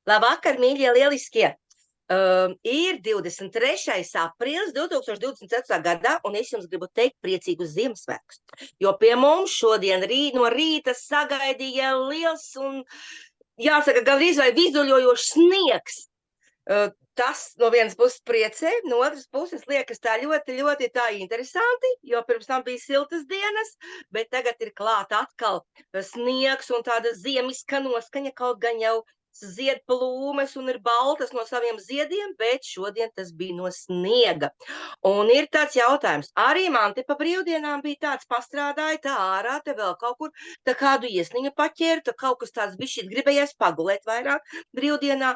Labvakar, mīļie, lieliskie! Ir 23. aprīlis 2024. gadā, un es jums gribu teikt priecīgus Ziemassvētkus. Jo pie mums šodien no rīta sagaidīja liels un, jāsaka, gandrīz vai vizuļojošs sniegs. Tas no vienas puses priecē, no otras puses liekas tā ļoti tā interesanti, jo pirms tam bija siltas dienas, bet tagad ir klāt atkal sniegs un tāda ziemiska noskaņa, kaut gan jau zied plūmes un ir baltas no saviem ziediem, bet šodien tas bija no sniega. Un ir tāds jautājums, arī man te pa brīvdienām bija tāds pastrādāja, tā ārā, te vēl kaut kur, tā kādu iesniņu paķēru, tā kaut kas tāds bišķīt gribējās pagulēt vairāk brīvdienā.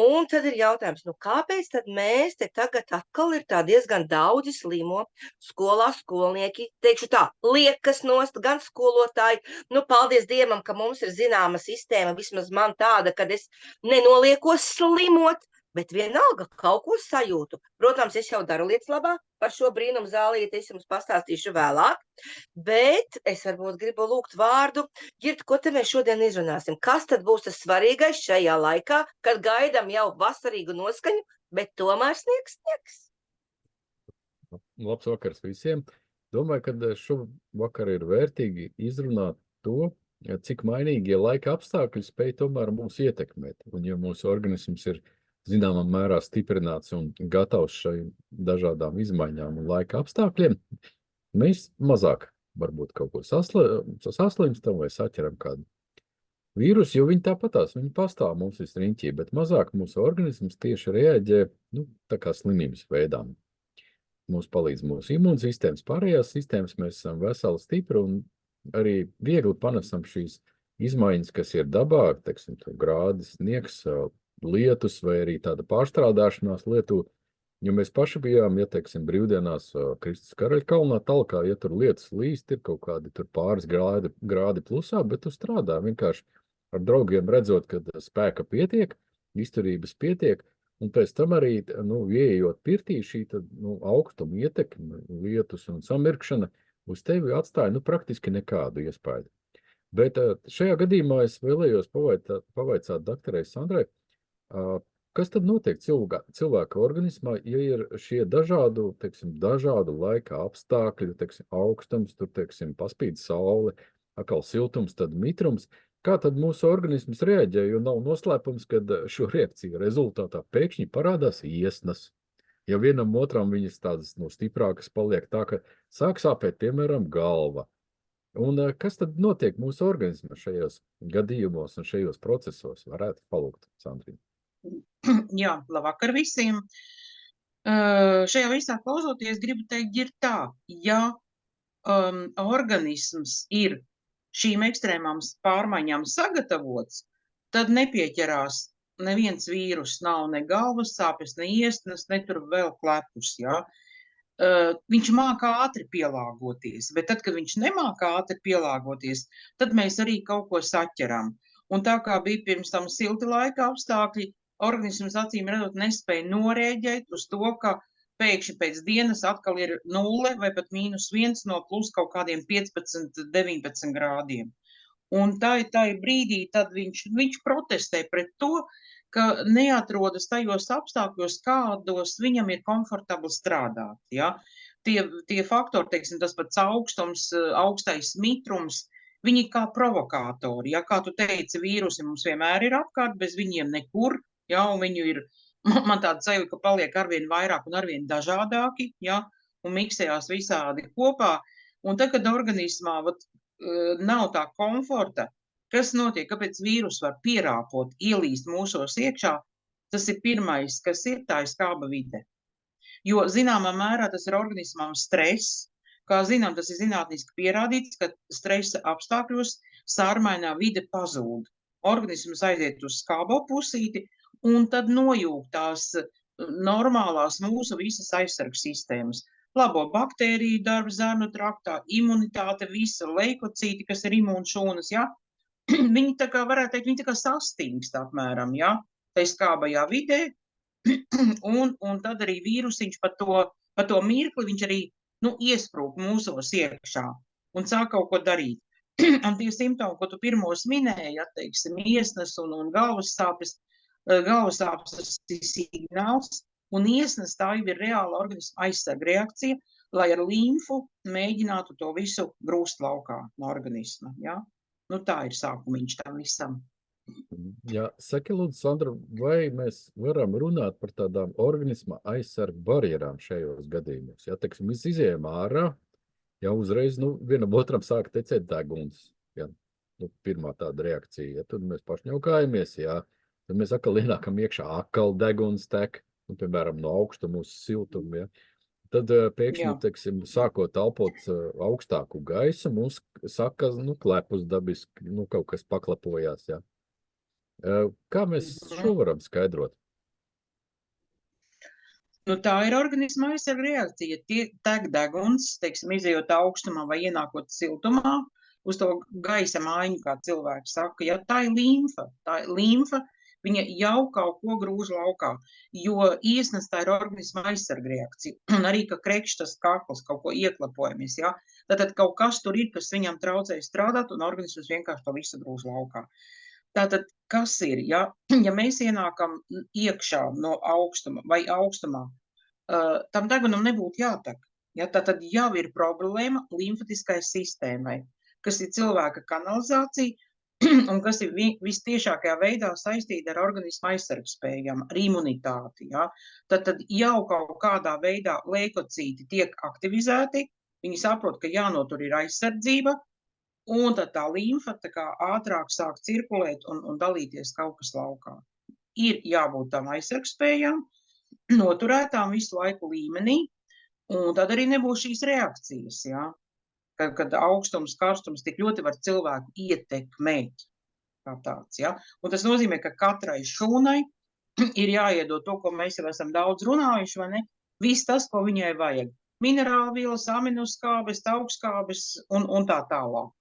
Un tad ir jautājums, nu kāpēc tad mēs te tagad atkal ir tā diezgan daudzi slimo skolā skolnieki, teikšu tā, liekas nost, gan skolotāji, nu paldies Dievam, ka mums ir zināma sistēma, vismaz man tāda, kad es nenoliekos slimot, bet vienalga kaut ko sajūtu. Protams, es jau daru lietas labā, par šo brīnumu zālīti es jums pastāstīšu vēlāk, bet es varbūt gribu lūgt vārdu. Girta, ko te mēs šodien izrunāsim? Kas tad būs tas svarīgais šajā laikā, kad gaidam jau vasarīgu noskaņu, bet tomēr sniegs? Labs vakars visiem. Domāju, ka šovakar ir vērtīgi izrunāt to, cik mainīgie laika apstākļi spēj tomēr mūs ietekmēt. Un ja mūsu organisms ir zināmā mērā stiprināts un gatavs šai dažādām izmaiņām un laika apstākļiem, mēs mazāk varbūt kaut ko saslimstam vai saķeram kādu vīrusu, jo viņi tāpatās, viņi pastāv mums visriņķī, bet mazāk mūsu organisms tieši reaģē, tā kā slimības veidām. Mums palīdz mūsu imūnsistēmas, pārējās sistēmas, mēs esam veseli, stipri un arī viegli panesam šīs izmaiņas, kas ir dabā, teiksim, grādi, sniegs, lietus vai arī tāda pārstrādāšanās lietu, jo mēs paši bijām, ja teiksim, brīvdienās Kristus Karaļkalnā talkā, ja tur lietus līst, ir kaut kādi tur pāris grādi plusā, bet tu strādā vienkārši ar draugiem redzot, kad spēka pietiek, izturības pietiek, un pēc tam arī, ieejot pirtī šī augstuma ietekme, lietus un samirkšana, uz tevi atstāja praktiski nekādu iespēju. Bet šajā gadījumā es vēlējos pavaicāt doktorai Sandrai, kas tad notiek cilvēka organismā, ja ir šie dažādu laika apstākļi, augstums, tur, paspīd saule, atkal siltums, tad mitrums. Kā tad mūsu organisms reaģē, jo nav noslēpums, kad šo reakciju rezultātā pēkšņi parādās iesnas. Ja vienam otram viņas tādas stiprākas paliek tā, ka sāk sāpēt, piemēram, galva. Un kas tad notiek mūsu organismā šajos gadījumos un šajos procesos? Varētu palūgt, Sandrija. Jā, labvakar visiem. Šajā visā klausoties, gribu teikt, ir tā, ja organisms ir šīm ekstrēmām pārmaiņām sagatavots, tad nepieķerās neviens vīrus, nav ne galvas sāpes, ne iesnas, ne tur vēl klepus, jā. Viņš māka ātri pielāgoties, bet tad, kad viņš nemāka ātri pielāgoties, tad mēs arī kaut ko saķeram. Un tā kā bija pirms tam silti laika apstākļi, organisms acīm redzot nespēja norēģēt uz to, ka pēkšņi pēc dienas atkal ir 0 vai pat -1 no plus kaut kādiem 15, 19 grādiem. Un tā brīdī tad viņš protestē pret to, ka neatrodas tajos apstākļos, kādos viņam ir komfortabli strādāt. Ja? Tie faktori, teiksim, tas pats augstums, augstais mitrums, viņi kā provokātori. Ja? Kā tu teici, vīrusi mums vienmēr ir apkārt, bez viņiem nekur, ja? Un viņu ir, man tāda sajūta, ka paliek arvien vairāk un arvien dažādāki, ja? Un miksējās visādi kopā. Un tad, kad organismā nav tā komforta, kas notiek, kāpēc vīrus var pierāpot, ielīst mūsos iekšā, tas ir pirmais, kas ir tā skāba vide. Jo zināmā mērā tas ir organismam stress, kā zinām, tas ir zinātniski pierādīts, ka stresa apstākļos sārmainā vide pazūd. Organisms aiziet uz skābo pusīti un tad nojūg tās normālās mūsu visas aizsargs sistēmas. Labo baktēriju darbu zarnu traktā, imunitāte, visa leikocīti, kas ir imūnšūnas, ja? Viņi tā kā varētu teikt, viņi tā kā sastingst apmēram, ja, tai skābajā vidē, un tad arī vīrusiņš pa to mirkli, viņš arī, iesprūk mūsos iekšā un sāk kaut ko darīt. Un tie simptomi, ko tu pirmos minēji, teiksim, iesnas un galvas sāpes, galvas sāpes tas ir signāls, un iesnas tā jau ir reāla organisma aizsarga reakcija, lai ar limfu mēģinātu to visu grūst laukā no organisma. Ja? Nu, tā ir sākumiņš tam visam. Jā, saki, lūdzu, Sandra, vai mēs varam runāt par tādām organisma aizsarga barjerām šajos gadījumos? Ja, teiksim, mēs izējām ārā, jau uzreiz, vienam otram sāk tecēt deguns. Ja? Pirmā tāda reakcija. Ja? Tad mēs pašņaukājamies, ja? Tad mēs atkal ienākam iekšā, atkal deguns tek, piemēram, no augstuma uz siltumu. Ja? Tad pēkšņi, teiksim, sākot elpot augstāku gaisu, mums saka, klepus dabiski, kaut kas paklapojās, ja? Kā mēs šo varam skaidrot? Tā ir organisma aizsarga reakcija. Tek deguns, teiksim, izejot augstumā vai ienākot siltumā, uz to gaisa mājiņu, kā cilvēki saka, ja tā ir limfa, viņa jau kaut ko grūž laukā, jo iesnas tā ir organisma aizsarga reakcija. Un arī, ka krekšķis tas kakls, kaut ko ieklapojamies, ja? Tātad kaut kas tur ir, kas viņam traucēja strādāt, un organisms vienkārši to visu grūž laukā. Tātad, kas ir, ja mēs ienākam iekšā no augstuma vai augstumā, tam degunam nebūtu jātek. Ja? Tātad jau ir problēma limfatiskai sistēmai, kas ir cilvēka kanalizācija un kas ir vistiešākajā veidā saistīta ar organismu aizsargspējām, ar imunitāti. Ja? Tātad jau kaut kādā veidā leikocīti tiek aktivizēti, viņi saprot, ka jānotur ir aizsardzība, un tad tā limfa tā kā ātrāk sāk cirkulēt un dalīties kaut kas laukā. Ir jābūt tam aizsargspējām, noturētām visu laiku līmenī, un tad arī nebūs šīs reakcijas, ja? Kad augstums, karstums tik ļoti var cilvēku ietekmēt kā tāds. Ja? Un tas nozīmē, ka katrai šūnai ir jāiedod to, ko mēs jau esam daudz runājuši, vai ne? Viss tas, ko viņai vajag. Minerālvielas, aminoskābes, augstskābes un tā tālāk.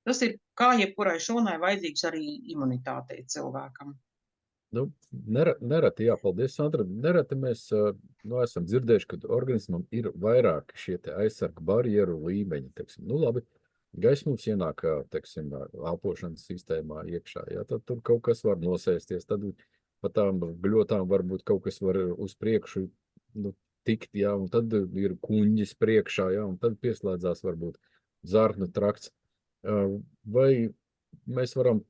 Tas ir kā jebkurai šūnai vajadzīgs arī imunitātei cilvēkam. Nereti, jā, paldies, Sandra. Nereti mēs esam dzirdējuši, ka organismam ir vairāk šie aizsarga barjeru līmeņi. Teiksim, labi, gaisa mums ienāk, teiksim, elpošanas sistēmā iekšā. Jā, tad tur kaut kas var nosēsties, tad pa tām gļotām varbūt kaut kas var uz priekšu tikt, jā, un tad ir kuņģis priekšā, jā, un tad pieslēdzās varbūt zarnu trakts. Vai mēs varam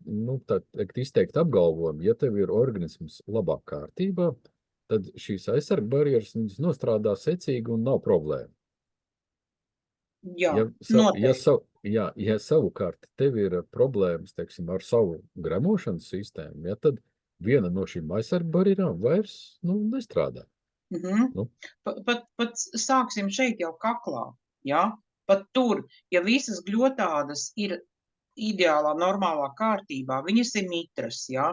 izteikt apgalvojumu, ja tev ir organisms labā kārtībā, tad šīs aizsarga barjeras nostrādā secīgi un nav problēma. Jā, ja savukārt tev ir problēmas, teiksim, ar savu gremošanas sistēmu, ja, tad viena no šīm aizsarga barjerām vairs nestrādā. Pat sāksim šeit jau kaklā, jā? Pat tur, ja visas gļotādas ir ideālā, normālā kārtībā, viņas ir mitras, jā?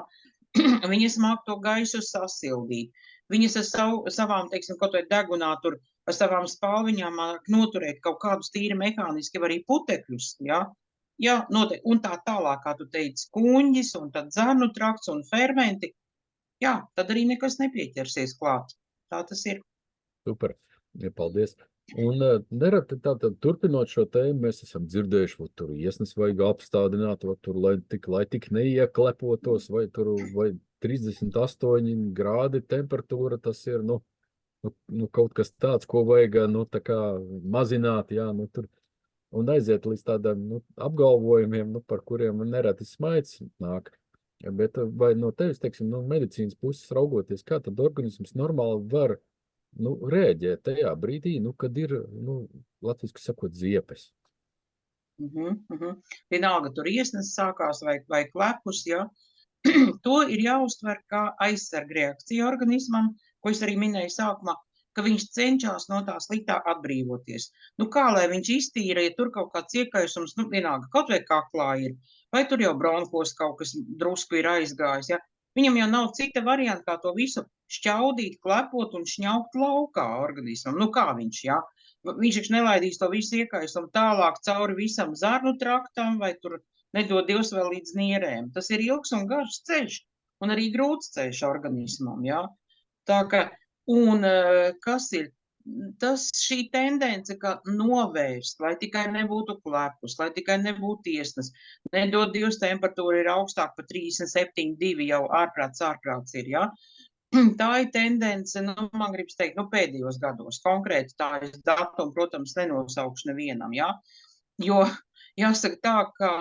Viņas māk to gaisu sasildīt, viņas ar savām, teiksim, kaut vai degunā tur, ar savām spalviņām māk noturēt kaut kādus tīri mehāniski, arī putekļus, jā? Jā, noteikti, un tā tālāk, kā tu teici, kuņģis, un tad zarnu trakts un fermenti, jā, tad arī nekas nepieķersies klāt. Tā tas ir. Super, ja, paldies. Un nereti tātad turpinot šo tēmu, mēs esam dzirdējuši, tur iesnas vajag apstādināt, lai tik neieklepotos, vai 38 grādi temperatūra, tas ir, kaut kas tāds, ko vajag, tā kā mazināt, jā, tur, un aiziet līdz tādām, apgalvojumiem, par kuriem nereti smaids nāk. Bet vai no tevis, teiksim, medicīnas puses raugoties, kā tad organisms normāli var rēģēt tajā brīdī, kad ir, latviski sakot, ziepes. Vienalga tur iesnas sākās vai klepus, ja? To ir jāuztver kā aizsarga reakcija organismam, ko es arī minēju sākumā, ka viņš cenšas no tā sliktā atbrīvoties. Kā lai viņš iztīra, ja tur kaut kāds iekaisums, vienalga, kaut vai kaklā ir, vai tur jau bronkos kaut kas drusku ir aizgājis, ja? Viņam jau nav cita varianta, kā to visu šķaudīt, klepot un šņaukt laukā organismam. Kā viņš, jā? Viņš taču nelaidīs to visu iekaisumu tālāk cauri visam zarnu traktam, vai tur nedod Dievs vēl līdz nierēm. Tas ir ilgs un garš ceļš, un arī grūts ceļš organismam, jā? Tā ka, un kas ir? šī tendence, ka novērst, lai tikai nebūtu klepus, lai tikai nebūtu iesnas, nedod Dievs, temperatūra ir augstāk par 37,2 jau ārprāts ir, ja? Tā ir tendence, man gribas teikt, pēdējos gados, konkrēti tā es datumu, protams, nenosaukšu nevienam, ja? Jo jāsaka tā, ka,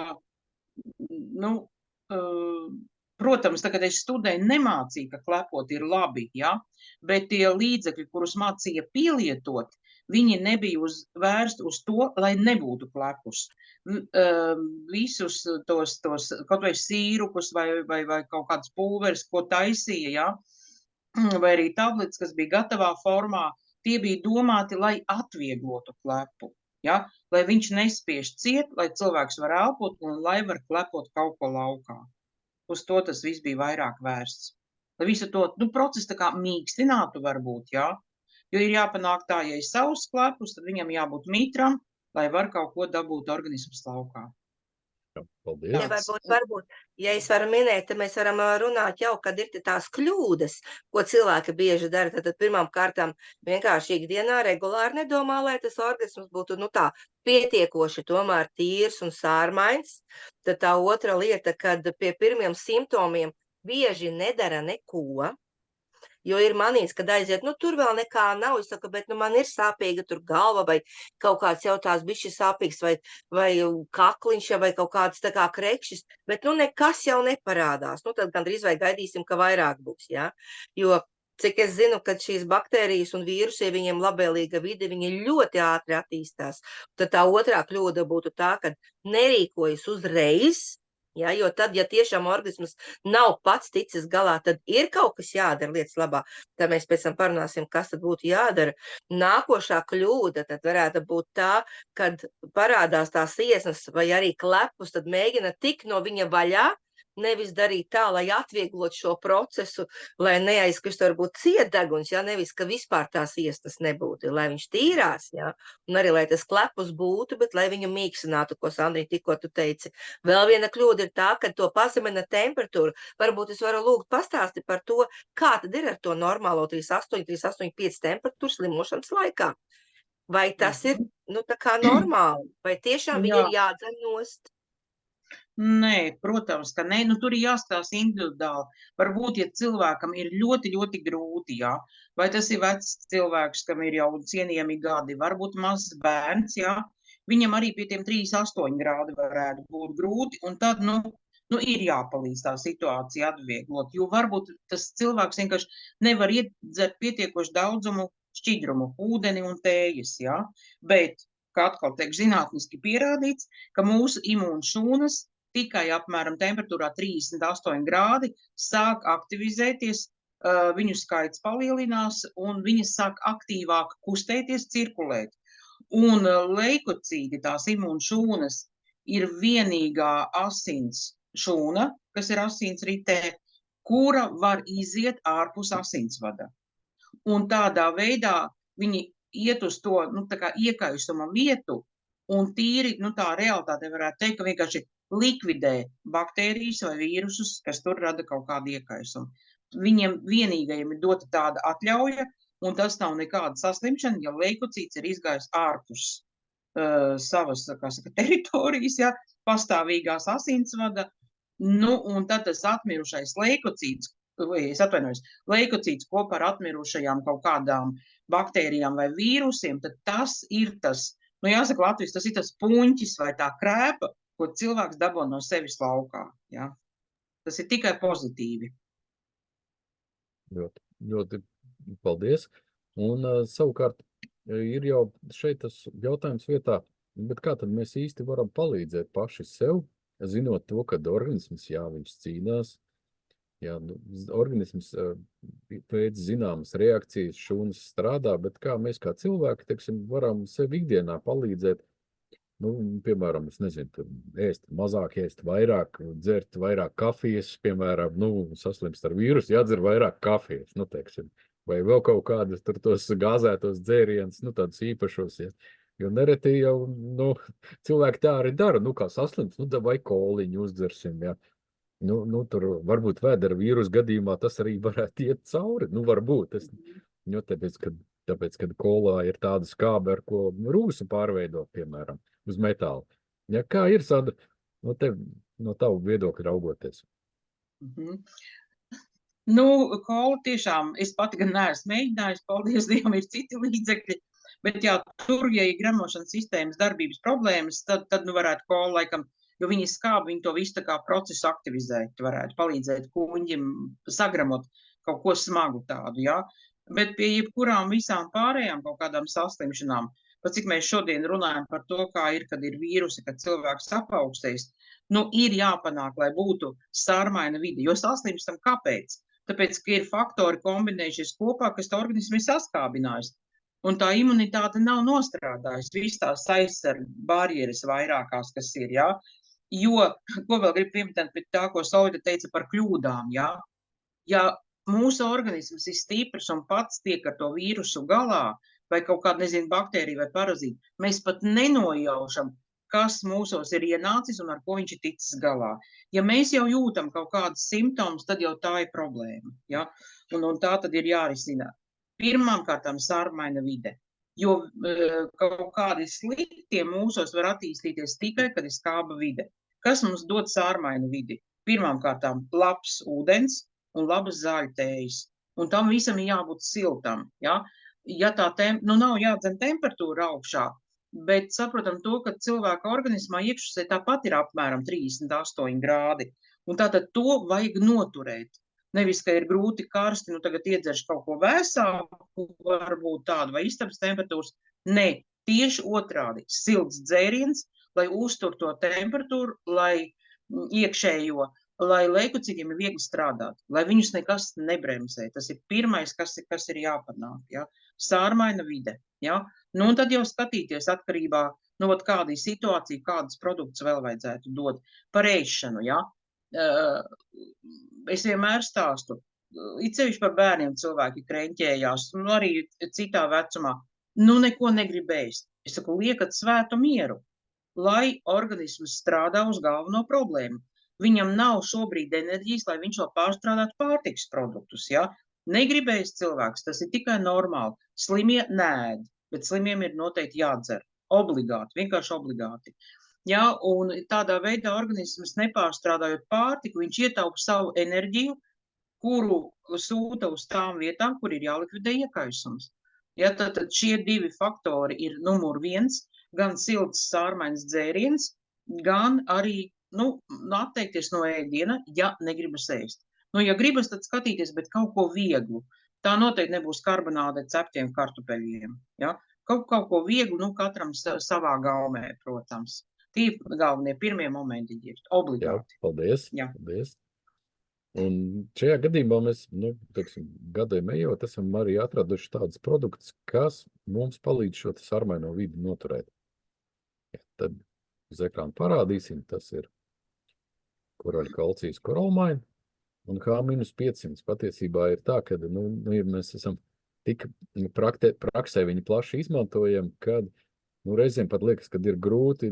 protams, tagad es studēju, nemācīju, ka klepot ir labi, ja? Bet tie līdzekļi, kurus mācīja pielietot, viņi nebija vērsti uz to, lai nebūtu klepus. Visus tos kaut vai sīrupus vai kaut kāds pulveris, ko taisīja, ja? Vai arī tablets, kas bija gatavā formā, tie bija domāti, lai atvieglotu klepu. Ja? Lai viņš nespiež ciet, lai cilvēks var elpot un lai var klepot kaut ko laukā. Uz to tas viss bija vairāk vērsts. Lai visu to procesu tā kā mīkstinātu varbūt, ja? Jo ir jāpanāk tā, ja ir savs klepus, tad viņam jābūt mitram, lai var kaut ko dabūt organismas laukā. Paldies. Ja, varbūt, ja es varu minēt, tad mēs varam runāt jau, kad ir tās kļūdas, ko cilvēki bieži dara. Tad pirmām kārtām vienkārši ikdienā regulāri nedomā, lai tas organisms būtu tā pietiekoši tomēr tīrs un sārmains. Tad tā otra lieta, kad pie pirmiem simptomiem bieži nedara neko. Jo ir manīts, kad aiziet, tur vēl nekā nav, es saku, bet man ir sāpīga tur galva vai kaut kāds jau tās bišķi sāpīgs vai kakliņš vai kaut kāds tā kā krekšis, bet nekas jau neparādās. Tad gandrīz vai gaidīsim, ka vairāk būs, ja? Jo, cik es zinu, kad šīs baktērijas un vīrusi, viņiem labvēlīga vide, viņi ļoti ātri attīstās. Tad tā otrā kļūda būtu tā, ka nerīkojas uzreiz. Ja, jo tad, ja tiešām organisms nav pats ticis galā, tad ir kaut kas jādara lietas labā. Tad mēs pēc tam parunāsim, kas tad būtu jādara. Nākošā kļūda tad varētu būt tā, kad parādās tās iesnas vai arī klepus, tad mēģina tikt no viņa vaļā, nevis darīt tā, lai atvieglot šo procesu, lai neaizkrist varbūt cietdeguns, ja, nevis, ka vispār tās iesnas nebūtu, lai viņš tīrās, ja, un arī, lai tas klepus būtu, bet lai viņu mīkstinātu, ko Sandrija tikko tu teici. Vēl viena kļūda ir tā, ka to pazemina temperatūru. Varbūt es varu lūgt pastāstīt par to, kā tad ir ar to normālo 38, 38,5 temperatūru slimošanas laikā. Vai tas ir, tā kā normāli, vai tiešām viņi ir jādzen nost? Nē, protams, ka nē, tur ir jāskatās individuāli. Varbūt, ja cilvēkam ir ļoti, ļoti grūti, jā, vai tas ir vecs cilvēks, kam ir jau cienījami gadi, varbūt mazs bērns, jā, viņam arī pie tiem 38 grādi varētu būt grūti, un tad, ir jāpalīdz tā situācija atvieglot, jo varbūt tas cilvēks vienkārši nevar iedzert pietiekoši daudzumu šķidrumu, ūdeni un tējas, jā, bet, kā atkal tiek zinātniski pierādīts, ka mūsu imūnšūnas tikai apmēram temperatūrā 38 grādi sāk aktivizēties, viņu skaits palielinās un viņas sāk aktīvāk kustēties, cirkulēt. Un leikocīti, tās imūnšūnas, ir vienīgā asins šūna, kas ir asinsritē, kura var iziet ārpus asinsvada. Un tādā veidā viņi iet uz to, tā kā iekaisuma vietu un tīri, tā realitāte varētu teikt, ka vienkārši likvidē baktērijas vai vīrusus, kas tur rada kaut kādu iekaisumu. Viņiem vienīgajiem ir dota tāda atļauja, un tas nav nekāda saslimšana, ja leikocīts ir izgājis ārpus savas, teritorijas, ja, pastāvīgās asinsvada, un tad tas atmirušais leikocīts, leikocīts kopā ar atmirušajām kaut kādām baktērijām vai vīrusiem, tad tas ir tas, jāsaka Latvijas, tas ir tas puņķis vai tā krēpa, ko cilvēks dabū no sevis laukā. Ja? Tas ir tikai pozitīvi. Ļoti paldies. Un savukārt ir jau šeit tas jautājums vietā, bet kā tad mēs īsti varam palīdzēt paši sev, zinot to, ka organisms, viņš cīnās, organisms pēc zināmas reakcijas, šūnas strādā, bet kā mēs kā cilvēki, teiksim, varam sev ikdienā palīdzēt, piemēram, es nezinu, ēst mazāk, ēst vairāk, dzert vairāk kafijas, piemēram, saslimst ar vīrusu, jādzer vairāk kafijas, teiksim, vai vēl kaut kādas tur tos gāzētos dzērienus, tādus īpašos, ja. Jo nereti jau, cilvēki tā arī dara, kā saslimst, vai koliņu uzdzersim, ja. Tur varbūt vēdera vīrusu gadījumā tas arī varētu iet cauri, varbūt, tāpēc, ka tāpēc, kad kolā ir tāda skābe, ar ko rūsu pārveido, piemēram, uz metāla. Ja, kā ir, Sandra, no tavu viedokļa raugoties? Nu, kola tiešām, es pati gan neesmu mēģinājis, paldies Dievam, ir citi līdzekļi, bet jā, tur, ja ir gremošanas sistēmas darbības problēmas, tad nu varētu kola laikam, jo viņi skāb, viņi to visu tā kā procesu aktivizēt, varētu palīdzēt kuņģim sagramot kaut ko smagu tādu, jā. Bet pie jebkurām visām pārējām kaut kādām saslimšanām, pat cik mēs šodien runājam par to, kā ir, kad ir vīrusi, kad cilvēks apaugstējas, nu ir jāpanāk, lai būtu sārmaina vide, jo saslimstam kāpēc? Tāpēc, ka ir faktori kombinējušies kopā, kas tā organismu ir saskābinājis. Un tā imunitāte nav nostrādājusi. Viss tās aizsarga barjeras vairākās, kas ir, jā. Jo, ko vēl gribu pieminēt pie tā, ko Solvita teica par kļūdām, jā. Ja mūsu organisms ir stiprs un pats tiek ar to vīrusu galā, vai kaut kāda, nezinu, baktērija vai parazīta, mēs pat nenojaušam, kas mūsos ir ienācis un ar ko viņš ir ticis galā. Ja mēs jau jūtam kaut kādas simptomas, tad jau tā ir problēma. Ja? Un tā tad ir jārisina. Pirmām kārtām sārmaina vide. Jo kaut kādi sliktie mūsos var attīstīties tikai, kad ir skāba vide. Kas mums dod sārmainu vidi? Pirmām kārtām labs ūdens un labas zāļtējas. Un tam visam ir jābūt siltam. Ja, ja tā nav jādzen temperatūra augšā, bet saprotam to, ka cilvēka organismā iekšpusē tāpat ir apmēram 38 grādi. Un tātad to vajag noturēt. Nevis, ka ir grūti karsti, nu tagad iedzerš kaut ko vēsāku, varbūt tādu vai istabas temperatūras. Nē, tieši otrādi. Silts dzēriens, lai uztur to temperatūru, lai iekšējo, lai lejkocītiem ir viegli strādāt, lai viņus nekas nebremzē. Tas ir pirmais, kas ir jāpanāk. Ja? Sārmaina vide. Ja? Nu, un tad jau skatīties atkarībā, nu, kāda ir situācija, kādas produktus vēl vajadzētu dot par ēšanu, ja? Es vienmēr stāstu, it sevišķi par bērniem cilvēki kreņķējās, nu, arī citā vecumā, nu, neko negrib ēst. Es saku, liekat svētu mieru, lai organisms strādā uz galveno problēmu. Viņam nav šobrīd enerģijas, lai viņš vēl pārstrādātu pārtikas produktus, ja? Negribējis cilvēks, tas ir tikai normāli. Slimie nēd, bet slimiem ir noteikti jādzer. Obligāti, vienkārši obligāti. Ja, un tādā veidā organisms nepārstrādājot pārtiku, viņš ietaupa savu enerģiju, kuru sūta uz tām vietām, kur ir jālikvidē iekaisums. Ja, tad šie divi faktori ir numur 1, gan silts sārmainas dzēriens, gan arī atteikties no ēdiena, ja negribas ēst. Nu, ja gribas, tad skatīties, bet kaut ko vieglu. Tā noteikti nebūs karbonāde ceptiem kartupeļiem. Ja? Kaut ko vieglu, katram savā gaumē, protams. Tie galvenie pirmie momenti ir obligāti. Jā, paldies. Jā. Paldies. Un šajā gadījumā mēs, gadiem ejot, esam arī atraduši tādus produktus, kas mums palīdz šo sārmaino vidi noturēt. Ja, tad uz ekrāna parādīsim, tas ir koroļkalcijas korolmaina un H-500. Patiesībā ir tā, ka mēs esam tik praksē viņi plaši izmantojam, kad reizēm pat liekas, kad ir grūti,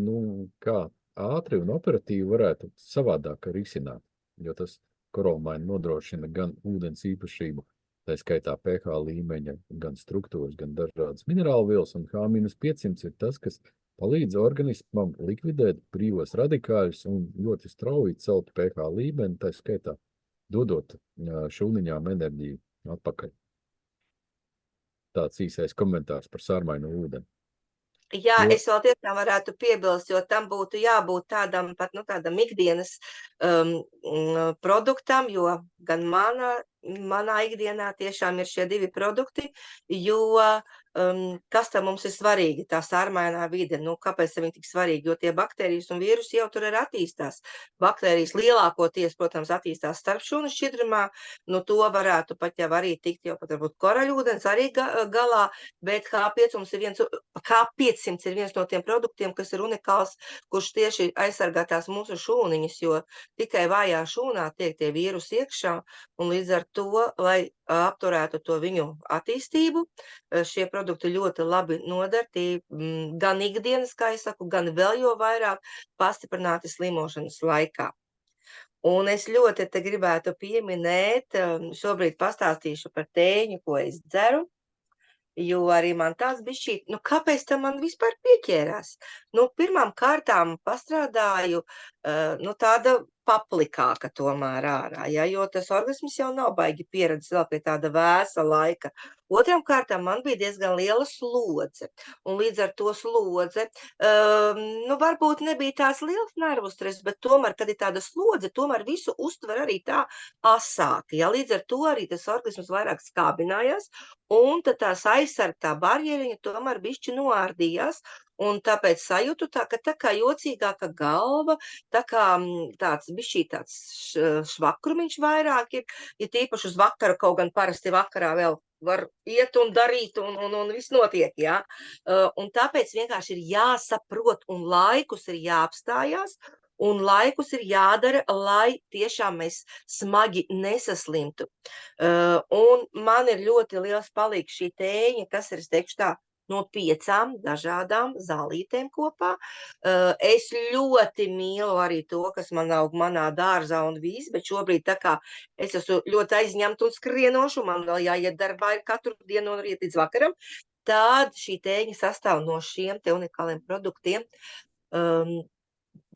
kā ātri un operatīvi varētu savādāk risināt, jo tas korolmaina nodrošina gan ūdens īpašību, tā skaitā pH līmeņa, gan struktūras, gan dažādas minerālu vielas, un H-500 ir tas, kas palīdz organismam likvidēt brīvos radikāļus un ļoti strauji celt pH līmeni, tā skaitā dodot šūniņām enerģiju atpakaļ. Tāds īsais komentārs par sārmaino ūdeni. Jā, es vēl tiešām varētu piebilst, jo tam būtu jābūt tādam ikdienas produktam, jo gan manā ikdienā tiešām ir šie divi produkti, jo kas tam mums ir svarīgi, tā sārmainā vide, kāpēc viņi tik svarīgi, jo tie baktērijas un vīrusi jau tur ir attīstās. Baktērijas lielākoties, protams, attīstās starp šūnu šķidrumā, to varētu pat jau arī tikt, jau pat varbūt koraļūdens arī galā, bet H-500 ir viens no tiem produktiem, kas ir unikāls, kurš tieši aizsargā tās mūsu šūniņas, jo tikai vājā šūnā tiek tie vīrusi iekšā, un līdz ar to, lai apturētu to viņu attīstību, šie produkti ļoti labi noder, gan ikdienas, kā es saku, gan vēl jo vairāk pastiprināti slimošanas laikā. Un es ļoti te gribētu pieminēt, šobrīd pastāstīšu par tēņu, ko es dzeru, jo arī man tāds bišķīt, kāpēc tam man vispār pieķērās? Pirmām kārtām pastrādāju, tāda paplikāka tomēr ārā, ja, jo tas organisms jau nav baigi pieredzis vēl pie tāda vēsa laika. Otram kārtām man bija diezgan liela slodze, un līdz ar to slodze, varbūt nebija tās liels nervu stress, bet tomēr, kad ir tāda slodze, tomēr visu uztver arī tā asāk, ja, līdz ar to arī tas organisms vairāk skābinājās, un tad tās aizsargtā barjeriņa tomēr bišķi noārdījās, un tāpēc sajūtu tā kā jocīgāka galva, tā kā tāds bišķī tāds švakrumiņš vairāk ir, ja tīpaši uz vakaru, kaut gan parasti vakarā vēl var iet un darīt, un viss notiek, jā. Un tāpēc vienkārši ir jāsaprot, un laikus ir jāapstājās, un laikus ir jādara, lai tiešām mēs smagi nesaslimtu. Un man ir ļoti liels palīgs šī tēņa, kas ir, es teikšu tā, no 5 dažādām zālītēm kopā. Es ļoti mīlu arī to, kas man aug manā dārzā un viss, bet šobrīd tā kā es esmu ļoti aizņemta un skrienošu, man vēl jāiet darbā ir katru dienu no rīta līdz vakaram, tad šī tēņa sastāv no šiem te unikāliem produktiem.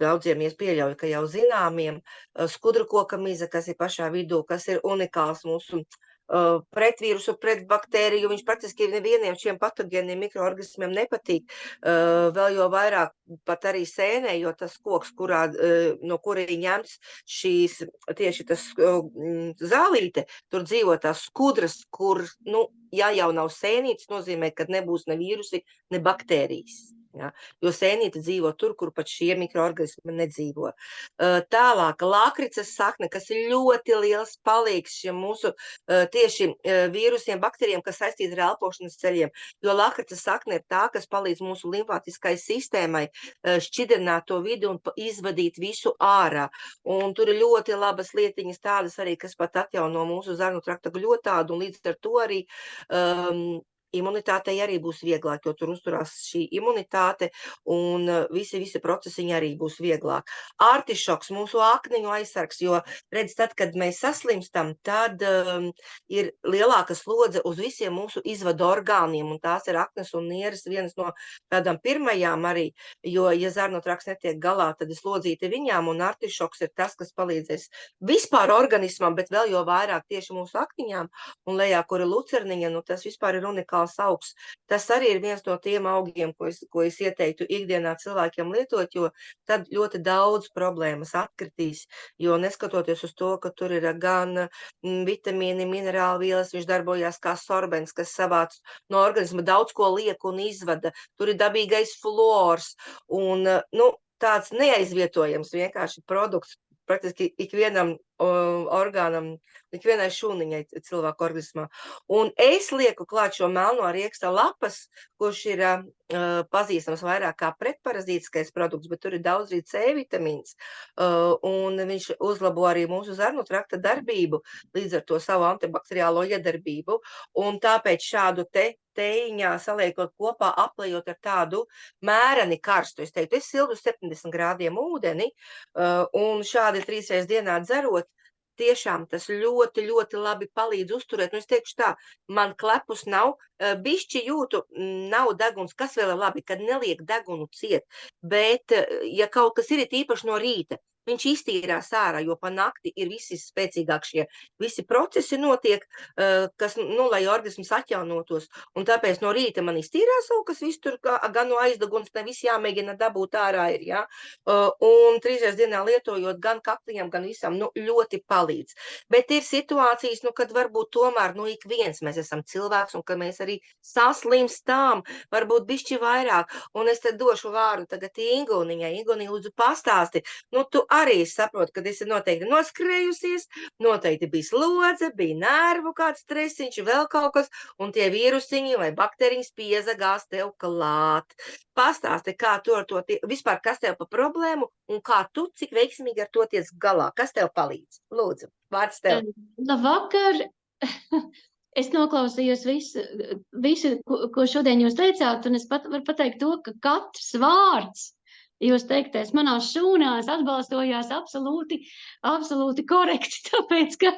Daudziem es pieļauju, ka jau zināmiem, skudrukoka mize, kas ir pašā vidū, kas ir unikāls mūsu pretvīrusu, pretbaktēriju, viņš praktiski nevieniem šiem patogēniem mikroorganismiem nepatīk, vēl jo vairāk pat arī sēnē, jo tas koks, no kura ir ņemts tieši tas zālīte, tur dzīvo tās skudras, kur, ja jau nav sēnītes, nozīmē, ka nebūs ne vīrusi, ne baktērijas. Ja, jo sēnīte dzīvo tur, kur pat šie mikroorganismi nedzīvo. Tālāk, lakricas sakne, kas ir ļoti liels palīgs šiem mūsu tieši vīrusiem, bakterijiem, kas saistīti ar elpošanas ceļiem, jo lakricas sakne ir tā, kas palīdz mūsu limfātiskai sistēmai šķidrināt to vidi un izvadīt visu ārā. Un tur ir ļoti labas lietiņas tādas arī, kas pat atjauno mūsu zarnu trakta gļotādu, un līdz ar to arī imunitātei arī būs vieglāk, jo tur uzturās šī imunitāte un visi procesiņi arī būs vieglāk. Artišoks, mūsu akniņu aizsargs, jo, redz, tad, kad mēs saslimstam, tad ir lielāka slodze uz visiem mūsu izvadu orgāniem, un tās ir aknes un nieres vienas no tādām pirmajām arī, jo, ja zarnotrakts netiek galā, tad ir slodzīte viņām, un artišoks ir tas, kas palīdzēs vispār organismam, bet vēl jo vairāk tieši mūsu akniņām, un lejā, kur ir lucerniņa, tas vispār ir unikāls augs. Tas arī ir viens no tiem augiem, ko es ieteiktu ikdienā cilvēkiem lietot, jo tad ļoti daudz problēmas atkritīs, jo neskatoties uz to, ka tur ir gan vitamīni, minerāli vielas, viņš darbojās kā sorbens, kas savāc no organisma daudz ko liek un izvada. Tur ir dabīgais fluors un, tāds neaizvietojams vienkārši produkts, praktiski ikvienam orgānam, ikvienai šūniņai cilvēku organismā. Un es lieku klāt šo melno rieksta lapas, kurš ir pazīstams vairāk kā pretparazītiskais produkts, bet tur ir daudz arī C vitamīns, un viņš uzlabo arī mūsu zarnu trakta darbību, līdz ar to savu antibakteriālo iedarbību, un tāpēc šādu teiņā saliekot kopā, aplejot ar tādu mēreni karstu, es teiktu, es sildu 70 grādiem ūdeni, un šādi 3 reizes dienā dzerot, tiešām tas ļoti, ļoti labi palīdz uzturēt. Es teikšu tā, man klepus nav, bišķi jūtu, nav deguns, kas vēl ir labi, kad neliek degunu ciet, bet, ja kaut kas ir īpaši no rīta, viņš iztīrās ārā, jo pa nakti ir visi spēcīgāk visi procesi notiek, kas, lai organisms atjaunotos, un tāpēc no rīta man iztīrās kaut kas viss tur, gan no aizdeguns, ne viss jāmēģina dabūt ārā ir, ja, un 3 reizes dienā lietojot gan kakliņam, gan visam, ļoti palīdz. Bet ir situācijas, kad varbūt tomēr, ik viens mēs esam cilvēks, un ka mēs arī saslimstām, varbūt bišķi vairāk, un es te došu vārdu tagad Inguniņai. Ingunī, lūdzu pastāsti, tu arī saprotu, ka esi noteikti noskrējusies, noteikti bija slodze, bija nervu kāds stresiņš, vēl kaut kas, un tie vīrusiņi vai bakteriņas piezagās tev klāt. Pastāsti, kā tu ar to, vispār kas tev pa problēmu, un kā tu, cik veiksmīgi ar to tiec galā, kas tev palīdz? Lūdzu, vārds tev. Labvakar! Es noklausījos visu, ko šodien jūs teicāt, un es varu pateikt to, ka katrs vārds jūs teiktais manās šūnās atbalstojās absolūti korekti, tāpēc, ka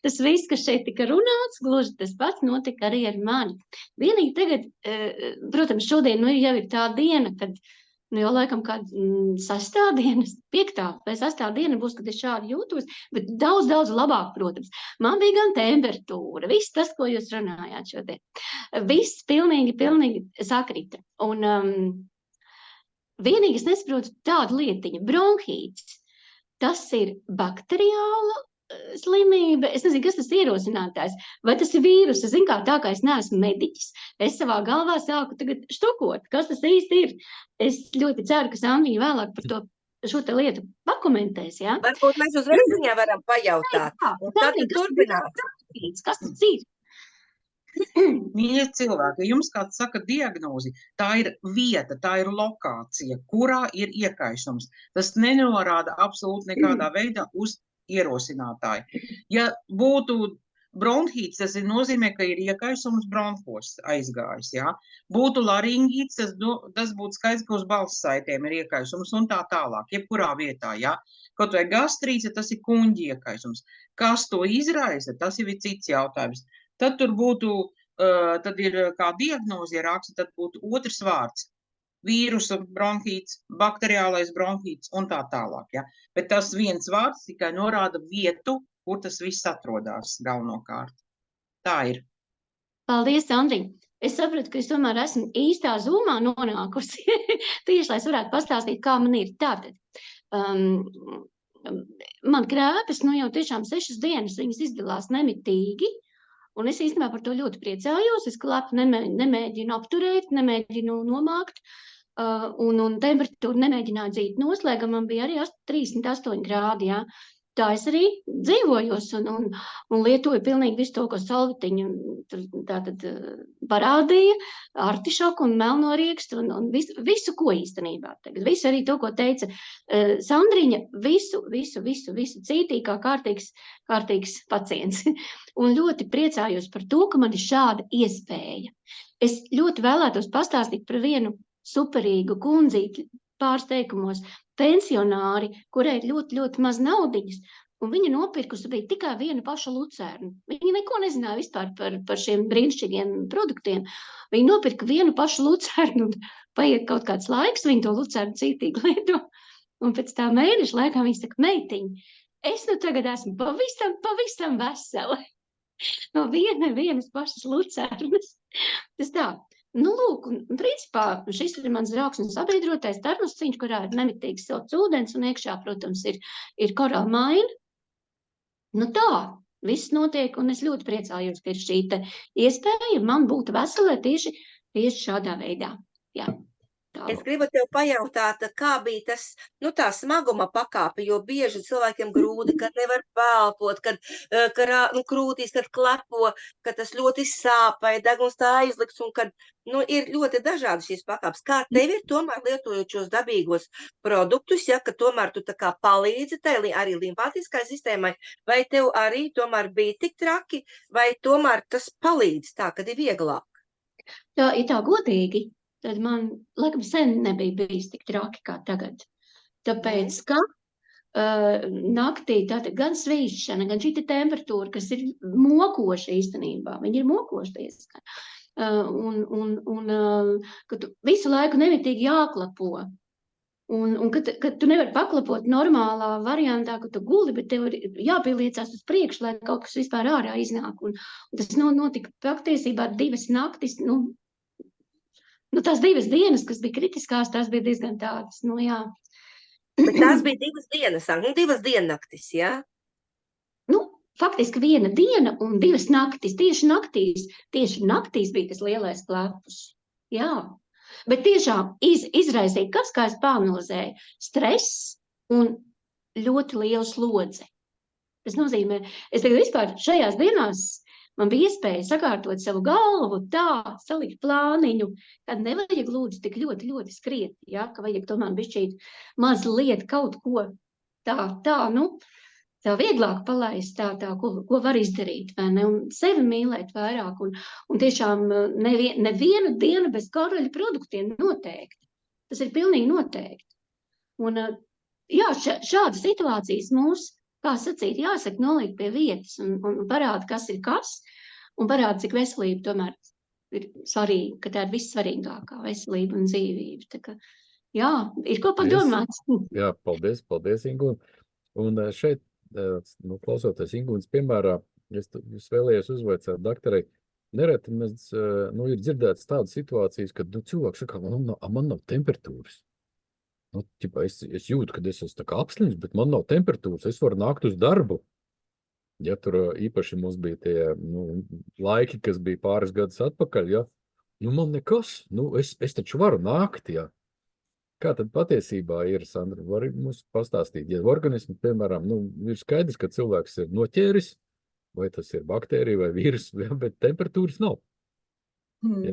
tas viss, kas šeit tika runāts, gluži tas pats notika arī ar mani. Vienīgi tagad, protams, šodien jau ir tā diena, kad jau laikam kāda 6. dienas, 5. vai 6. diena būs, kad es šādi jūtos, bet daudz labāk, protams. Man bija gan temperatūra, viss tas, ko jūs runājāt šodien. Viss pilnīgi sakrita. Un vienīgi es nesaprotu tādu lietiņu. Bronhīts, tas ir bakteriāla slimība. Es nezinu, kas tas ierosinātājs. Vai tas ir vīrus? Es zinu, tā kā es neesmu mediķis. Es savā galvā sāku tagad štukot, kas tas īsti ir. Es ļoti ceru, ka Sandriņa vēlāk par šo te lietu pakomentēs, jā? Varbūt mēs uzreiz viņā varam pajautāt. Un tad turpināt. Kas tas ir? Mīļie cilvēki, ja jums kāds saka diagnozi, tā ir vieta, tā ir lokācija, kurā ir iekaisums. Tas nenorāda absolūti nekādā veidā uz ierosinātāju. Ja būtu bronhīts, tas nozīmē, ka ir iekaisums bronhos aizgājis, jā. Būtu laringīts, tas būtu skaidrs, ka uz balssaitēm ir iekaisums un tā tālāk, jebkurā vietā, jā. Kaut vai gastrīce, tas ir kuņģi iekaisums. Kas to izraisa, tas jau ir cits jautājums. Tad tur būtu, tad ir kā diagnozi raksta, tad būtu otrs vārds. Vīrusu bronhīts, bakteriālais bronhīts un tā tālāk. Ja? Bet tas viens vārds tikai norāda vietu, kur tas viss atrodas galvenokārt. Tā ir. Paldies, Sandriņa. Es sapratu, ka es tomēr esmu īstā zūmā nonākusi. Tieši, lai es varētu pastāstīt, kā man ir. Tātad, man krēpes, jau tiešām 6 dienas, viņas izdalās nemitīgi. Un es īstenībā par to ļoti priecājos. Es klapu nemēģinu apturēt, nemēģinu nomākt. Un temperatūru nemēģināju dzīt noslēga, man bija arī 38 grādi, jā. Tā es arī dzīvojos un lietoju pilnīgi visu to, ko Solvitiņa tātad parādīja, artišoku un melno riekstu un visu, ko īstenībā. Tagad visu arī to, ko teica Sandriņa, visu cītī kā kārtīgs pacients. Un ļoti priecājos par to, ka man ir šāda iespēja. Es ļoti vēlētos pastāstīt par vienu superīgu kundzīti pāris teikumos, pensionāri, kurai ir ļoti maz naudiņas, un viņa nopirkusi bija tikai vienu pašu lucernu. Viņa neko nezināja vispār par šiem brīnišķīgiem produktiem. Viņa nopirka vienu pašu lucernu, un paiet kaut kāds laiks, viņa to lucernu cītīgi lieto, un pēc tā mēneša laikā viņa saka, meitiņa, es tagad esmu pavisam vesela. No vienas pašas lucernas. Tas tā. Lūk, un principā šis ir mans draugs un sabiedrotais termosciņš, kurā ir nemitīgs silts ūdens, un iekšā, protams, ir korāla maina. Tā, viss notiek, un es ļoti priecājos, ka ir šī iespēja man būt veselē tieši šādā veidā. Jā. Es gribu tev pajautāt, kā bija tas, tā smaguma pakāpe, jo bieži cilvēkiem grūdi, kad nevar pelpot, kad krūtīs, kad klepo, kad tas ļoti sāpai, deguns tā aizliks un kad, ir ļoti dažādi šīs pakāpes. Kā tev ir tomēr lietojot šos dabīgos produktus, ja, ka tomēr tu tā kā palīdzi tai arī limfātiskai sistēmai, vai tev arī tomēr bija tik traki, vai tomēr tas palīdz tā, kad ir vieglāk? Tā ir tā godīgi. Tad man, laikam, sen nebija bijis tik traki kā tagad. Tāpēc, ka naktī tātad gan svīšana, gan šī temperatūra, kas ir mokoša īstenībā, viņi ir mokoši diezgan. Ka tu visu laiku nemitīgi jāklapo. Un kad tu nevari paklapot normālā variantā, ka tu guli, bet tev ir jāpieliecās uz priekšu, lai kaut kas vispār ārā iznāk. Un tas notika patiesībā 2 naktis, tās 2 dienas, kas bija kritiskās, tās bija diezgan tādas, jā. Bet tās bija 2 dienas, 2 diennaktis, jā? Faktiski 1 diena un 2 naktis. Tieši naktīs bija tas lielais klepus. Jā. Bet tiešām izraisīja kas, kā es prognozēju, stress un ļoti liela slodze. Tas nozīmē, es tagad vispār šajās dienās man bija iespēja sakārtot savu galvu tā, salikt plāniņu, kad nevajag lūdzu tik ļoti skriet, ja, ka vajag tomēr bišķīt mazliet kaut ko tā vieglāk palaist, ko var izdarīt, vai ne, un sevi mīlēt vairāk, un tiešām nevienu dienu bez koroļu produktiem noteikti. Tas ir pilnīgi noteikti. Un, jā, šādas situācijas mūs, kā sacīt, jāsaka nolikt pie vietas un parāda, kas ir kas, un parāda, cik veselība tomēr ir svarīga, ka tā ir vissvarīgākā veselība un dzīvība. Tā kā, jā, ir ko padomāt. Jā, paldies, Ingūna. Un šeit, klausoties Ingūnas piemērā, es vēlējos uzvaicāt doktorei, nereti mēs, ir dzirdētas tādas situācijas, kad cilvēks saka, man nav temperatūras. Es jūtu, ka es esmu tā kā apslims, bet man nav temperatūras, es varu nākt uz darbu. Ja tur īpaši mums bija tie laiki, kas bija pāris gadus atpakaļ, ja, man nekas, es taču varu nākt, ja. Kā tad patiesībā ir, Sandra, var mums pastāstīt, ja organismu, piemēram, ir skaidrs, ka cilvēks ir noķēris, vai tas ir baktērija vai vīrus, ja, bet temperatūras nav.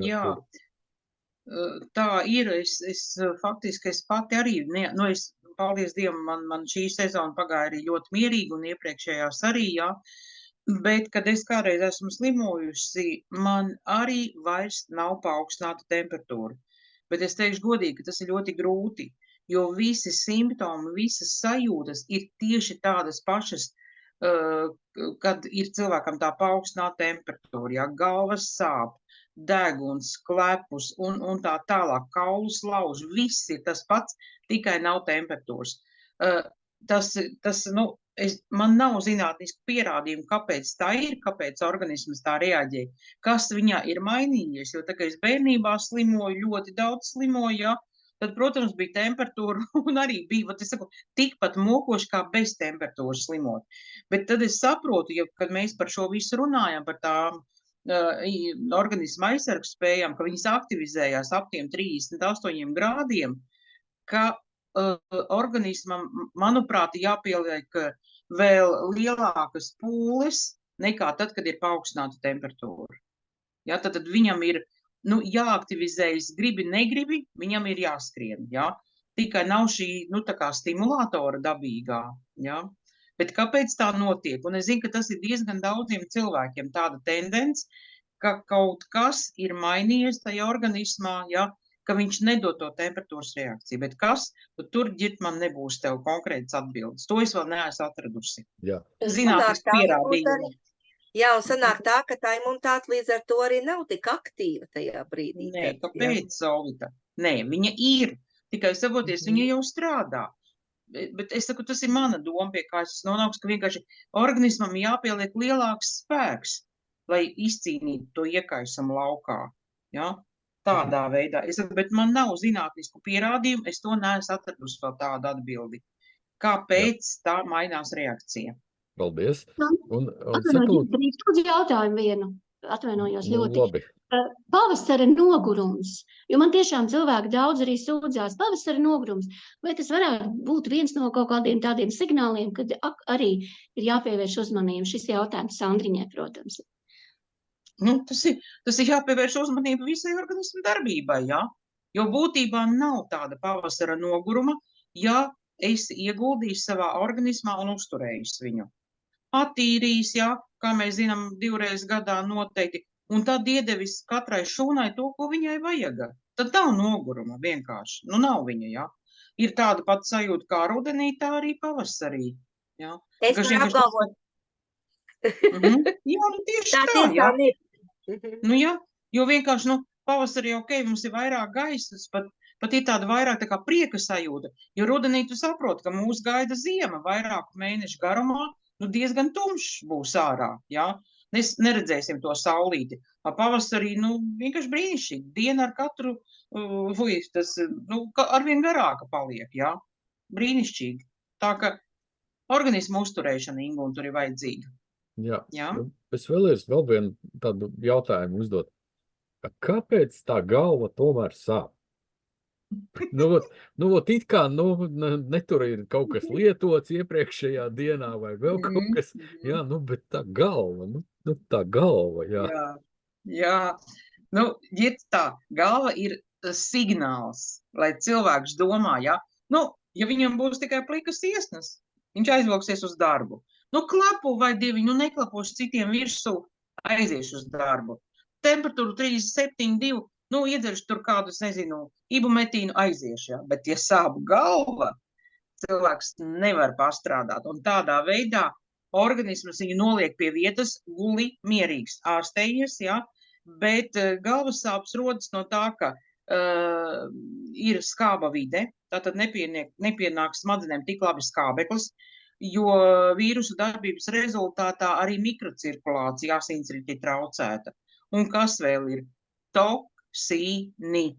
Jā. Tā ir, faktiski es pati arī, paldies Dievam, man šī sezona pagāja arī ļoti mierīgi un iepriekšējās arī, jā, bet, kad es kādreiz esmu slimojusi, man arī vairs nav paaugstināta temperatūra. Bet es teikšu godīgi, ka tas ir ļoti grūti, jo visi simptomi, visas sajūtas ir tieši tādas pašas, kad ir cilvēkam tā paaugstināta temperatūra, jā, galvas sāp, deguns, klepus un tā tālāk, kaulus lauž, viss ir tas pats, tikai nav temperatūras. Man nav zinātnisku pierādījumu, kāpēc tā ir, kāpēc organisms tā reaģē, kas viņā ir mainījies, jo tā kā es bērnībā slimoju, ļoti daudz slimoju, ja, tad, protams, bija temperatūra un arī bija, tikpat mokoši kā bez temperatūras slimot. Bet tad es saprotu, kad mēs par šo visu runājam, par tām organisma aizsargu spējām, ka viņas aktivizējās ap tiem 38 grādiem, ka organismam, manuprāt, jāpieliek vēl lielākas pūles nekā tad, kad ir paaugstināta temperatūra. Ja, tad viņam ir jāaktivizējas, gribi, negribi, viņam ir jāskrien. Ja? Tikai nav šī tā kā stimulātora dabīgā. Ja? Bet kāpēc tā notiek? Un es zinu, ka tas ir diezgan daudziem cilvēkiem tāda tendence, ka kaut kas ir mainījies tajā organismā, ja? Ka viņš nedod to temperatūras reakciju. Bet kas? Tur, ģirt, man nebūs tev konkrētas atbildes. To es vēl neesmu atradusi. Jā. Zinātniski pierādījumi. Jā, un sanāk tā, ka tā imunitāte līdz ar to arī nav tik aktīva tajā brīdī. Nē, kāpēc, Solvita? Nē, viņa ir. Tikai saproties, viņa jau strādā. Bet es saku, tas ir mana doma, pie kā es nonāks, ka vienkārši organismam jāpieliek lielāks spēks, lai izcīnītu to iekaisumu laukā. Ja? Tādā veidā. Es saku, bet man nav zinātnisku pierādījumu, es to neesmu atradusi vēl tādu atbildi. Kāpēc tā mainās reakcija? Paldies. Drīkst uz jautājumu vienu. Atvainojos ļoti. Labi. Pavasara nogurums. Jo man tiešām cilvēki daudz arī sūdzās. Pavasara nogurums. Vai tas varētu būt viens no kaut kādiem tādiem signāliem, kad arī ir jāpievērš uzmanību? Šis jautājums Sandriņai, protams. Tas ir jāpievērš uzmanība visai organismu darbībai, ja? Jo būtībā nav tāda pavasara noguruma, ja esi ieguldījis savā organismā un uzturējis viņu. Attīrījis, ja, kā mēs zinām, 2 reizes gadā noteikti, un tad iedevis katrai šūnai to, ko viņai vajaga. Tad nav noguruma vienkārši. Nav viņa, ja. Ir tāda pat sajūta kā rudenī, tā arī pavasarī. Ja. Es varu apgalvot. Jā, tieši tā, ja. Jā, jo vienkārši, pavasarī, mums ir vairāk gaismas, pat ir tāda vairāk tā kā prieka sajūta, jo rudenī tu saproti, ka mūs gaida ziema vairāku mēnešu garumā, diezgan tumšs būs ārā, jā, neredzēsim to saulīti. Pavasarī, vienkārši brīnišķīgi, diena ar katru, tas, arvien garāka paliek, jā, brīnišķīgi. Tā ka organismu uzturēšana, Ingūna, tur ir vajadzīga. Jā. Es vēlējos vēl vienu tādu jautājumu uzdot. Kāpēc tā galva tomēr sāp? It kā, netur ir kaut kas lietots iepriekšējā dienā vai vēl kaut kas. Jā, bet tā galva, jā. Jā, tā galva ir signāls, lai cilvēks domā, ja viņam būs tikai plikas iesnas, viņš aizvilksies uz darbu. Klapu vai divi, neklapošu citiem virsū, aiziešu uz darbu. Temperatūru 37,2, iedzeršu tur kādu, nezinu, ibumetīnu, aiziešu, ja. Bet, ja sāp galva, cilvēks nevar pastrādāt. Un tādā veidā organisms viņu noliek pie vietas, guli mierīgs, ārstējies, ja? Bet galvas sāpes rodas no tā, ka ir skāba vide, tātad nepienāk smadzenēm tik labi skābeklis, jo vīrusu darbības rezultātā arī mikrocirkulācija asinsrite traucēta. Un kas vēl ir? Toksīni,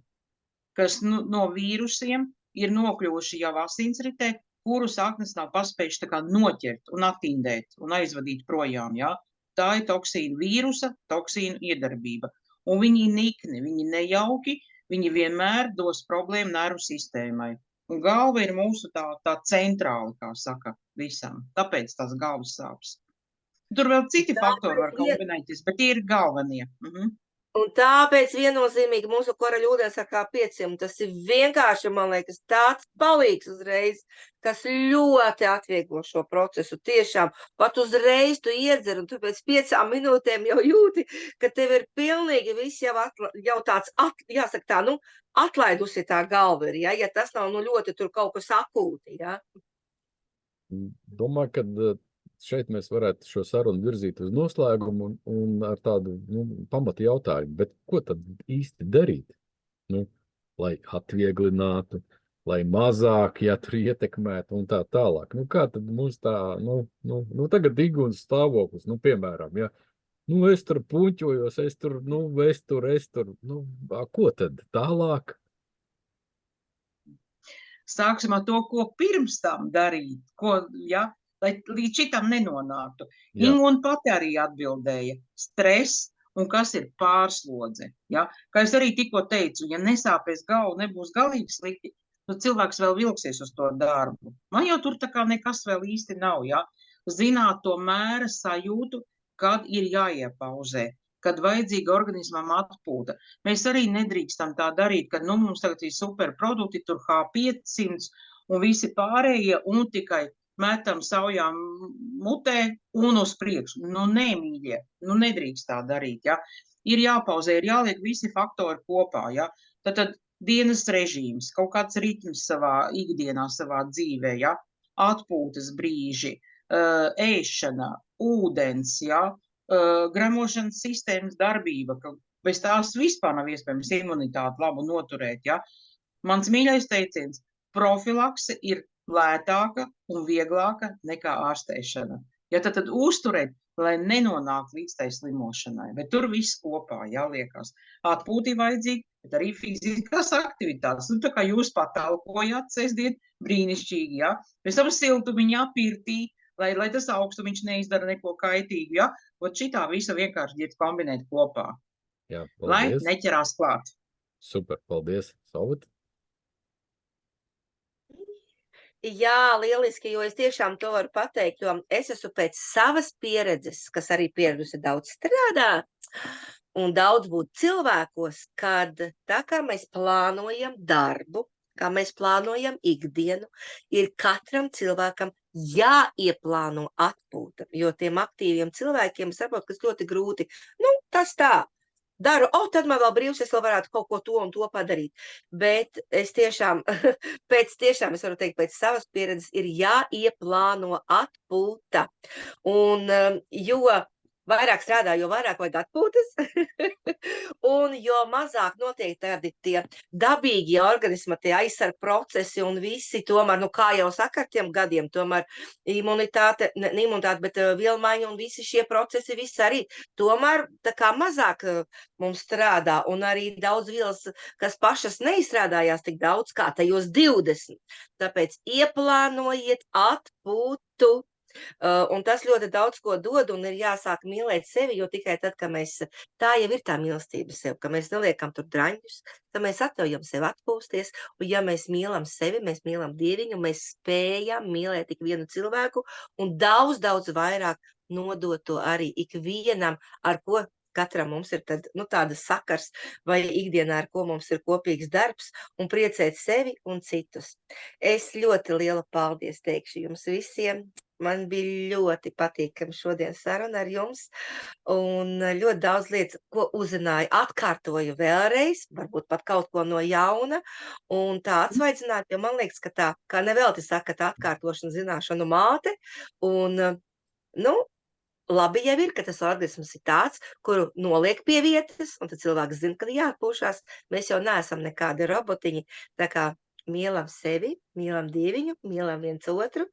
kas no vīrusiem ir nokļuvuši jau asinsritē, kuru saknes nav paspējuši tā kā noķert un attindēt un aizvadīt projām, ja? Tā ir toksīnu vīrusa, toksīnu iedarbība. Un viņi nikni, viņi nejauki, viņi vienmēr dos problēmu nervu sistēmai. Un galva ir mūsu tā centrāli, kā saka, visam. Tāpēc tās galvas sāpes. Tur vēl citi faktori var kombinēties, bet tie ir galvenie. Un tāpēc viennozīmīgi mūsu koraļūdens ar kā 500, tas ir vienkārši, man liekas, tāds palīgs uzreiz, kas ļoti atvieglo šo procesu. Tiešām, pat uzreiz tu iedzer, un tu pēc 5 minūtēm jau jūti, ka tev ir pilnīgi viss jau tāds, jāsaka tā, atlaidusi tā galva ir, ja tas nav ļoti tur kaut kas akūti, ja. Domāju, ka šeit mēs varētu šo sarunu virzīt uz noslēgumu un ar tādu pamatu jautājumu. Bet ko tad īsti darīt? Lai atvieglinātu, lai mazāk, ja tur ietekmētu un tā tālāk. Kā tad mums tā, tagad iguns stāvoklis, piemēram, ja, es tur puņķojos, es tur, ko tad tālāk? Sāksim ar to, ko pirms tam darīt, lai līdz šitam nenonāktu. Ingūna pati arī atbildēja. Stress un kas ir pārslodze. Ja? Kā es arī tikko teicu, ja nesāpēs galva, nebūs galīgi slikti, tad cilvēks vēl vilksies uz to darbu. Man jau tur tā kā nekas vēl īsti nav. Ja? Zināt to mēra sajūtu, kad ir jāiepauzē, kad vajadzīga organismam atpūta. Mēs arī nedrīkstam tā darīt, kad mums tagad ir superprodukti, tur H500 un visi pārējie un tikai metam saujām mutē un uz priekšu. Nē, mīļie, nedrīkst tā darīt, ja. Ir jāpauzē, ir jāliek visi faktori kopā, ja. Tad dienas režīms, kaut kāds ritms savā ikdienā, savā dzīvē, ja. Atpūtas brīži, ēšana, ūdens, ja. Gremošanas sistēmas darbība, ka bez tās vispār nav iespējams imunitāti labu noturēt, ja. Mans mīļais teiciens, profilakse ir lētāka un vieglāka nekā ārstēšana. Ja tad uzturēt, lai nenonāk līdz tai slimošanai. Bet tur viss kopā jāliekās. Atpūti vajadzīgi, bet arī fiziskās aktivitātes. Tā kā jūs patalpojāt sestdien, brīnišķīgi, ja? Pēc tam siltumiņā pirtī, lai tas augstumiņš neizdara neko kaitīgu, ja? Ot šitā visa vienkārši ir kombinēt kopā. Jā, lai neķerās klāt. Super, paldies. Solvit? Jā, lieliski, jo es tiešām to varu pateikt, jo es esmu pēc savas pieredzes, kas arī pieradusi daudz strādāt un daudz būt cilvēkos, kad tā kā mēs plānojam darbu, kā mēs plānojam ikdienu, ir katram cilvēkam jāieplāno atpūta, jo tiem aktīviem cilvēkiem saprot, kas ļoti grūti. Tas tā. Daru, tad man vēl brīvs, es vēl varētu kaut ko to un to padarīt. Bet es tiešām, es varu teikt, pēc savas pieredzes ir jāieplāno atpūta. Un jo vairāk strādā, jo vairāk vajag atpūtas, un jo mazāk notiek tādi tie dabīgi organisma, tie aizsarg procesi un visi tomēr, kā jau saka ar tiem gadiem, tomēr imunitāte, bet vielmaiņa un visi šie procesi, visi arī tomēr tā kā mazāk mums strādā, un arī daudz vielas, kas pašas neizstrādājās tik daudz kā tajos 20. Tāpēc ieplānojiet atpūtu. Un tas ļoti daudz ko dod un ir jāsāk mīlēt sevi, jo tikai tad, ka mēs, tā jau ir tā mīlestība sev, ka mēs neliekam tur draņus, ka mēs atļaujam sev atpūsties, un ja mēs mīlam sevi, mēs mīlam Dieviņu, mēs spējam mīlēt tik vienu cilvēku un daudz, daudz vairāk nodot to arī ikvienam, ar ko katram mums ir tad, tāda sakars vai ikdienā, ar ko mums ir kopīgs darbs un priecēt sevi un citus. Es ļoti lielu paldies teikšu jums visiem. Man bija ļoti patīkami šodien saruna ar jums, un ļoti daudz lietas, ko uzzināju, atkārtoju vēlreiz, varbūt pat kaut ko no jauna, un tā atsvaidzināju, jo man liekas, ka tā, kā nevelti saka, tā atkārtošana zināšanu māte, un, nu, labi jau ir, ka tas organisms ir tāds, kuru noliek pie vietas, un tad cilvēks zina, ka jāatpūšās. Mēs jau neesam nekādi robotiņi, tā kā mīlam sevi, mīlam Dieviņu, mīlam viens otru,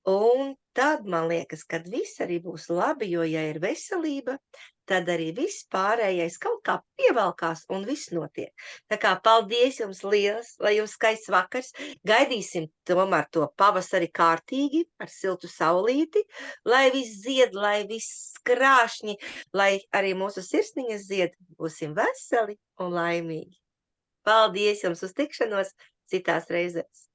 un tad man liekas, ka viss arī būs labi, jo ja ir veselība, tad arī viss pārējais kaut kā pievelkās un viss notiek. Tā kā paldies jums liels, lai jums skaists vakars, gaidīsim tomēr to pavasari kārtīgi ar siltu saulīti, lai viss zied, lai viss krāšņi, lai arī mūsu sirsniņas zied, būsim veseli un laimīgi. Paldies jums uz tikšanos citās reizēs!